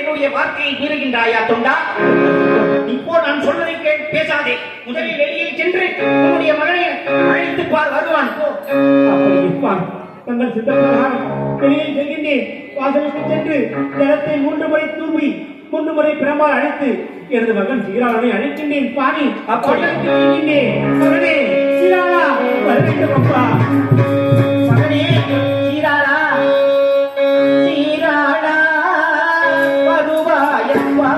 என்னுடைய வார்த்தையை மீறுகின்றாயா தொண்டா? இப்போ நான் சொல்வதை கேள், பேசாதே. முதலில் வெளியில் சென்று உன்னுடைய மகனை அழைத்து பார், வருவான். அப்படி இருப்பான். தங்கள் சித்தப்பிரகாரம் வெளியில் செல்கின்றேன். வாசலுக்கு சென்று ஜலத்தை 3 முறை தூவி 3 முறை பிரம்பால் அழைத்து எனது மகன் சீராளனை அழைக்கின்றேன். பாணி அப்பொழுது மகனே சீராளா வர வேண்டும் அப்பா. மகனே சீராளா, சீராளா வருவாயப்பா.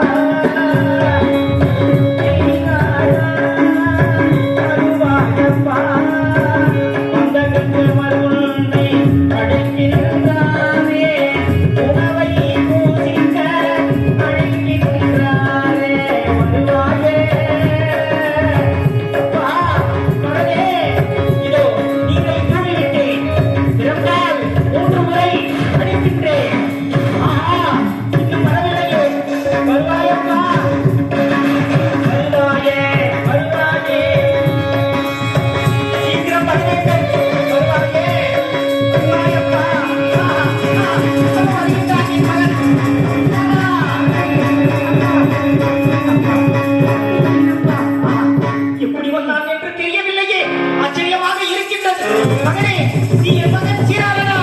மகனே, நீ என் மகன் சீராளனா?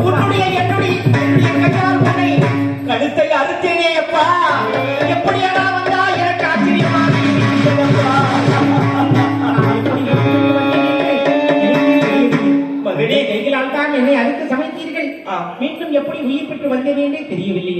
உன்னுடைய என்னுடைய கையால் உன்னை கழுத்தை அறுத்தேனே அப்பா. எப்படியாடா வந்தா எனக்கு ஆச்சரியமாக இருக்கிறதப்பா. மகனே, கைகளால் தான் என்னை அறுத்து சமைத்தீர்கள். மீண்டும் எப்படி உயிர் பெற்று வந்தேனே தெரியவில்லை.